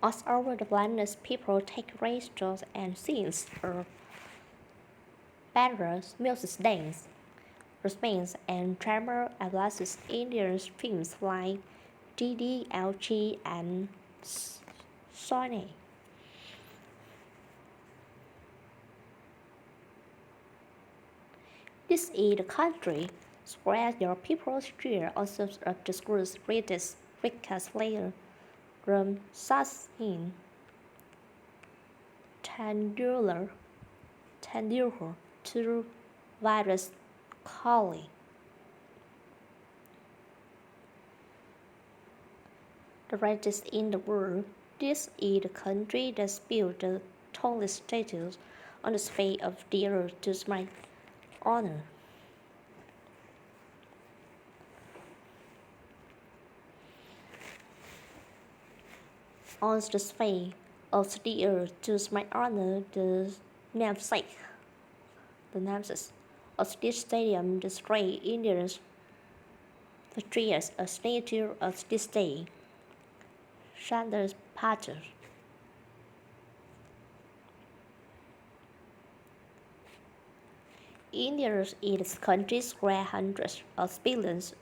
All over the planet, people take restaurants and scenes or banners, music, dance, romance, and drama analysis Indian films like DDLG and Sony. This is the country where your people share also of the school's greatest weakest layer from Sassin, Tandular, Tandur to virus Kali. The richest in the world, this is the country that built the tallest statues on the face of the earth to my honor. On the face of the earth to my honor namesake. The namesake of this stadium display Indians portrays a statue of this day. Sanders Pater. India is countries where hundreds of billions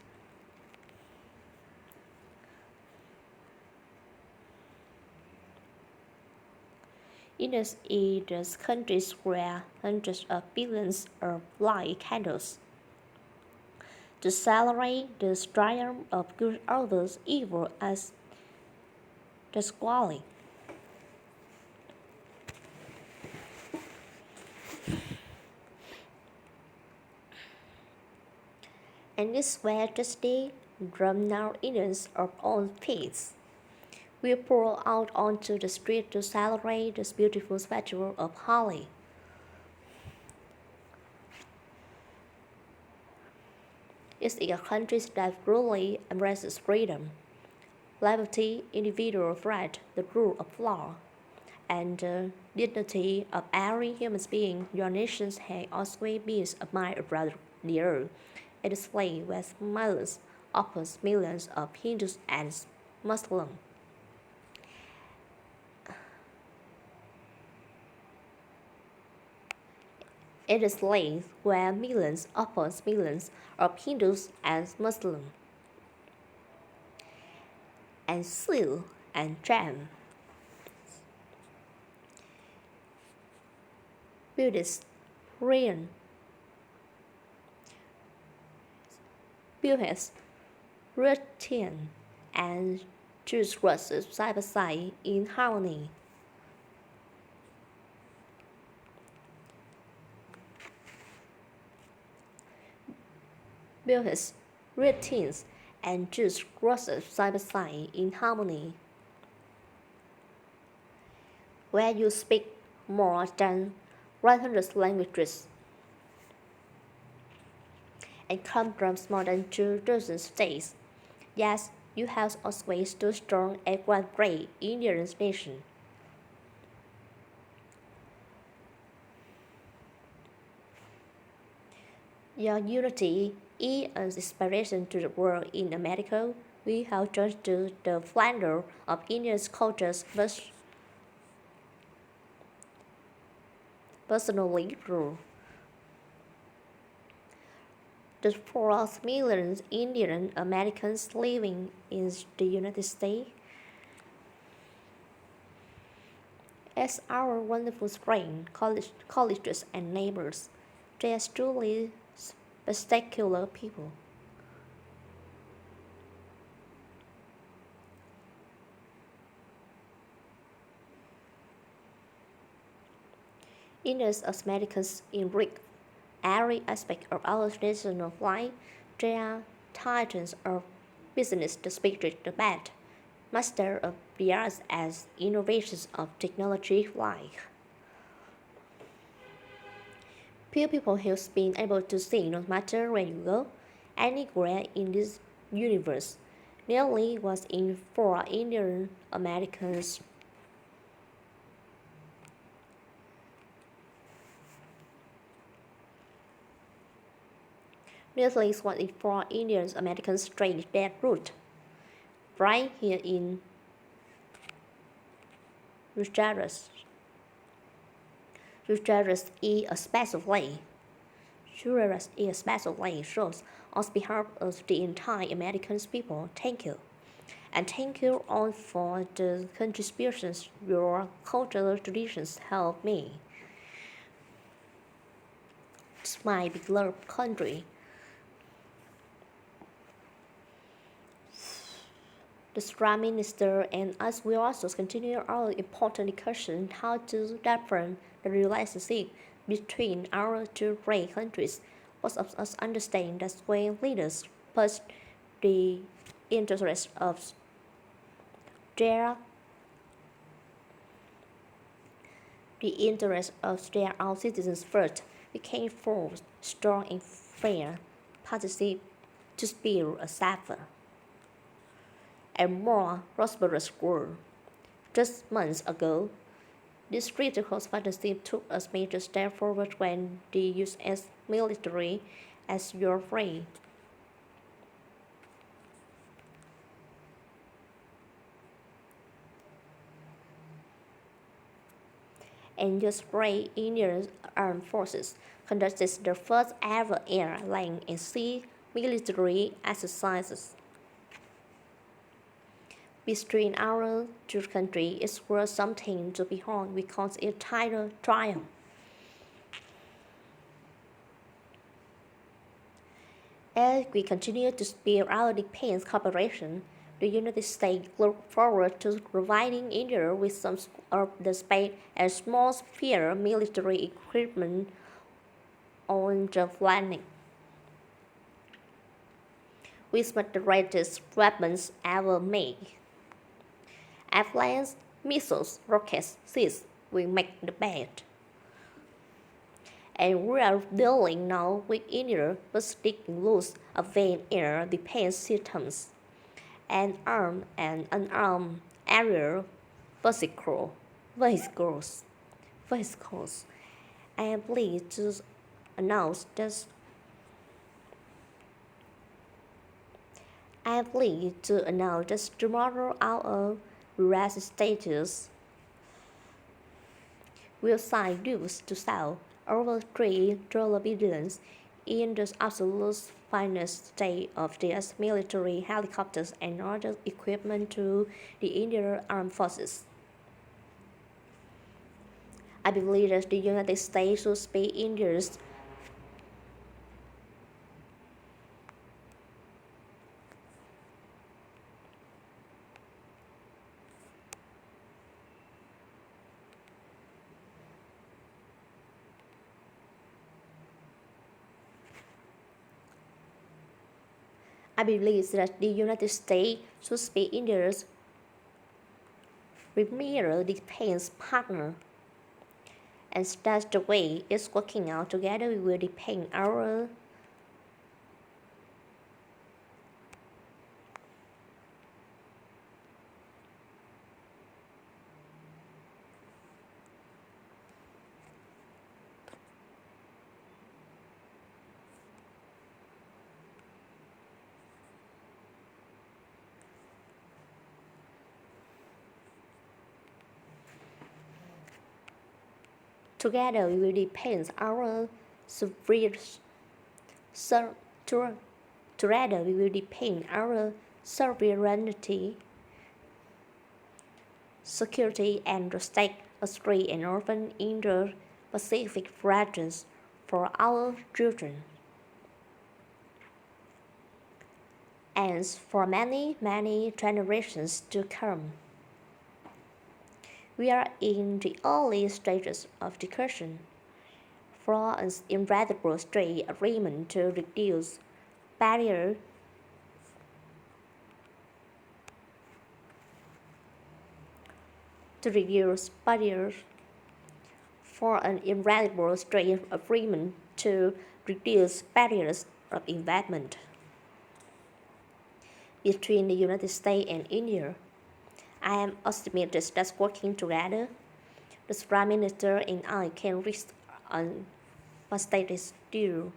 India is countries where hundreds of billions of light candles to celebrate the triumph of good over evil as the squally. And this where just day drum now Indians of all faiths will pour out onto the street to celebrate this beautiful festival of Holi. It's a country that really embraces freedom, liberty, individual right, the rule of law, and the dignity of every human being. Your nation has always been admired around the earth. It is played with millions of Hindus and Muslims. It is laid where millions upon millions of Hindus and Muslims, and Sikh and Jain, Buddhist, Korean, Buddhist, Christian, and Jews worship side by side in harmony. Buddhists, Christians, and Jews worship side by side in harmony. Where you speak more than 100 languages and come from more than 2,000 states, yes, you have always stood strong as one great Indian nation. Your unity is an inspiration to the world. In America, we have turned to the splendor of India's cultures personally rule. The 4 million Indian Americans living in the United States as our wonderful friends, colleagues, and neighbors. They are truly spectacular people. Indians Americans enrich every aspect of our national life. They are titans of business, the spirit, the best, master of the arts and innovations of technology like. Few people have been able to see no matter where you go, anywhere in this universe. Nearly was in 4 Indian Americans. Nearly was in 4 Indian Americans trained that route. Right here in Reuters. Reuters is especially shows on behalf of the entire American people, thank you. And thank you all for the contributions your cultural traditions have made. It's my beloved country. The Prime Minister and us will also continue our important discussion how to deepen the relationship between our two great countries. Both of us understand that when leaders put the interests of their own citizens first, we can forge strong and fair partnership to build a safer and more prosperous world. Just months ago, this critical partnership took a major step forward when the US military, as your friend, and US great Indian Armed Forces conducted the first ever air, land, and sea military exercises between our two countries is worth something to behold because it title triumph. As we continue to build our defense cooperation, the United States look forward to providing India with some of the space and small sphere military equipment on the planet. With the greatest weapons ever made. Airplanes, missiles, rockets, seas will make the bed. And we are dealing now with India sticking loose advanced air defense systems and armed and unarmed aerial vehicles. I am pleased to announce that tomorrow our United States will sign deals to sell over $3 billion in the absolute finest state of US military helicopters and other equipment to the Indian Armed Forces. I believe that the United States should be India's I believe that the United States should be India's premier defense partner, and that's the way it's working out together. We will defend our together we will defend our sovereignty. Together we will defend our sovereignty, security, and respect as free and open in the Pacific regions for our children. And for many, many generations to come. We are in the early stages of discussion for an incredible trade agreement to reduce barriers for an incredible trade agreement to reduce barriers of investment between the United States and India. I am optimistic that working together, the Prime Minister and I can reach a positive deal.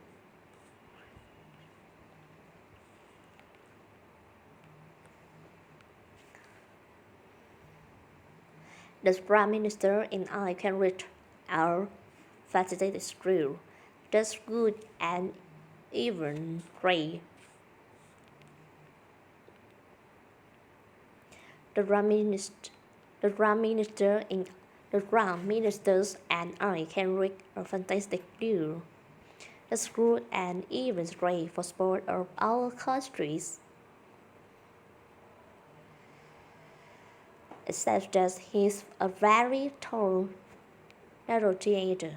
The Prime Minister and I can reach our facilities through. That's good and even great. The Prime Minister, the Prime Minister and the Prime Ministers and I can reach a fantastic deal. That's good and even great for sport of our countries. Except that he's a very tall negotiator.